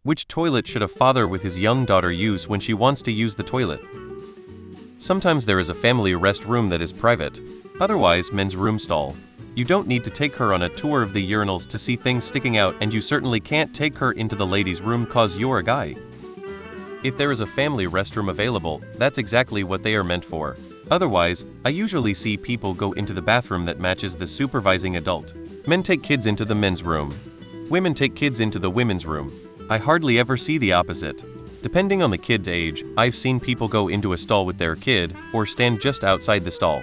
Which toilet should a father with his young daughter use when she wants to use the toilet? Sometimes there is a family restroom that is private, otherwise men's room stall. You don't need to take her on a tour of the urinals to see things sticking out, and you certainly can't take her into the ladies' room cause you're a guy. If there is a family restroom available, that's exactly what they are meant for. Otherwise, I usually see people go into the bathroom that matches the supervising adult. Men take kids into the men's room. Women take kids into the women's room. I hardly ever see the opposite. Depending on the kid's age, I've seen people go into a stall with their kid, or stand just outside the stall.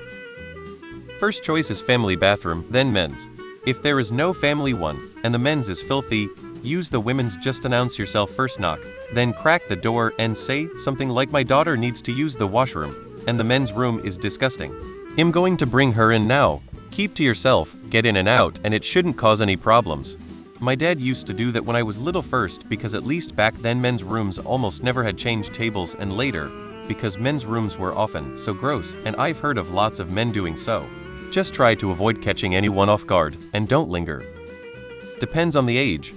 First choice is family bathroom, then men's. If there is no family one, and the men's is filthy, use the women's. Just announce yourself first, knock, then crack the door and say something like, "My daughter needs to use the washroom, and the men's room is disgusting. I'm going to bring her in now." Keep to yourself, get in and out, and it shouldn't cause any problems. My dad used to do that when I was little first, because at least back then men's rooms almost never had changed tables, and later, because men's rooms were often so gross, and I've heard of lots of men doing so. Just try to avoid catching anyone off guard, and don't linger. Depends on the age.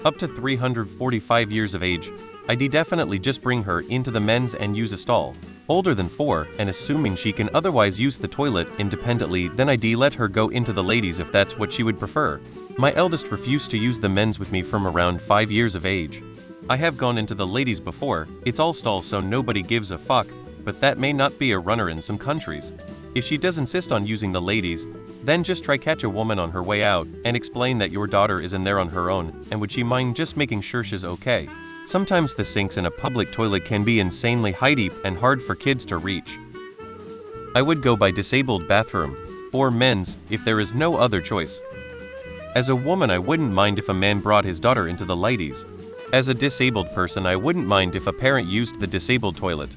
Up to 345 years of age, I'd definitely just bring her into the men's and use a stall. Older than 4, and assuming she can otherwise use the toilet independently, then I'd let her go into the ladies if that's what she would prefer. My eldest refused to use the men's with me from around 5 years of age. I have gone into the ladies before, it's all stalls so nobody gives a fuck, but that may not be a runner in some countries. If she does insist on using the ladies, then just try catch a woman on her way out, and explain that your daughter is in there on her own, and would she mind just making sure she's okay. Sometimes the sinks in a public toilet can be insanely high deep and hard for kids to reach. I would go by disabled bathroom, or men's, if there is no other choice. As a woman, I wouldn't mind if a man brought his daughter into the ladies. As a disabled person, I wouldn't mind if a parent used the disabled toilet.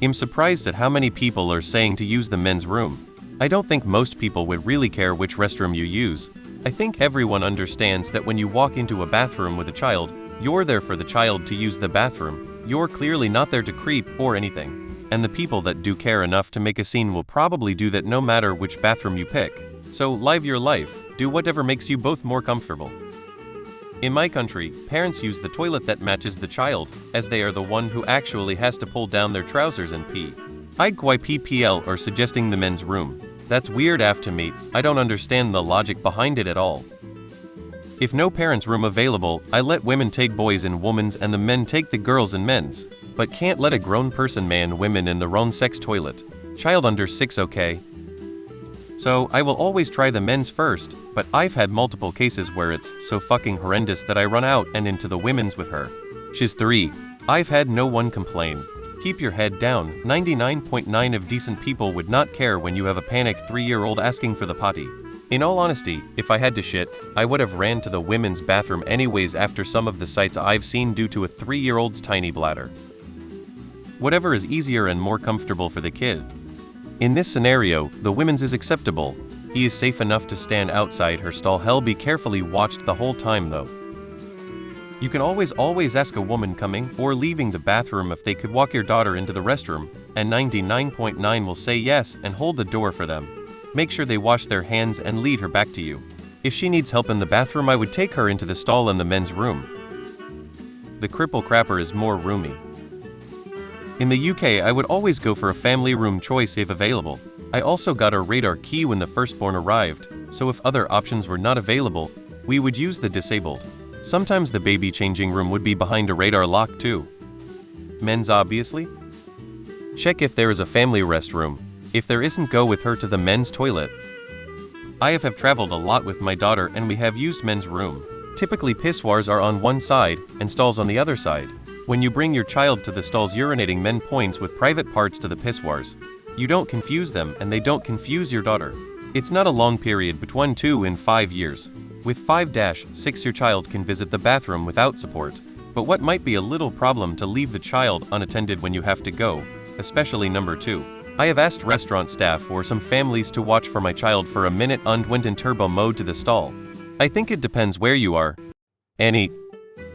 I'm surprised at how many people are saying to use the men's room. I don't think most people would really care which restroom you use. I think everyone understands that when you walk into a bathroom with a child, you're there for the child to use the bathroom. You're clearly not there to creep or anything. And the people that do care enough to make a scene will probably do that no matter which bathroom you pick. So live your life, do whatever makes you both more comfortable. In my country, parents use the toilet that matches the child, as they are the one who actually has to pull down their trousers and pee. IGYPPL are suggesting the men's room. That's weird af to me, I don't understand the logic behind it at all. If no parents' room available, I let women take boys in women's and the men take the girls in men's, but can't let a grown person man women in the wrong sex toilet. Child under 6, okay? So, I will always try the men's first, but I've had multiple cases where it's so fucking horrendous that I run out and into the women's with her. She's 3. I've had no one complain. Keep your head down. 99.9% of decent people would not care when you have a panicked 3-year-old asking for the potty. In all honesty, if I had to shit, I would have ran to the women's bathroom anyways after some of the sights I've seen due to a 3-year-old's tiny bladder. Whatever is easier and more comfortable for the kid. In this scenario, the women's is acceptable. He is safe enough to stand outside her stall. Hell, be carefully watched the whole time though. You can always ask a woman coming or leaving the bathroom if they could walk your daughter into the restroom, and 99.9% will say yes and hold the door for them. Make sure they wash their hands and lead her back to you. If she needs help in the bathroom, I would take her into the stall in the men's room. The cripple crapper is more roomy. In the UK, I would always go for a family room choice if available. I also got a radar key when the firstborn arrived, so if other options were not available, we would use the disabled. Sometimes the baby changing room would be behind a radar lock too. Men's obviously. Check if there is a family restroom. If there isn't, go with her to the men's toilet. I have traveled a lot with my daughter and we have used men's room. Typically pissoirs are on one side and stalls on the other side. When you bring your child to the stalls, urinating men points with private parts to the pissoirs. You don't confuse them and they don't confuse your daughter. It's not a long period between 2 and 5 years. With 5-6 your child can visit the bathroom without support. But what might be a little problem to leave the child unattended when you have to go, especially number 2. I have asked restaurant staff or some families to watch for my child for a minute and went in turbo mode to the stall. I think it depends where you are. Annie.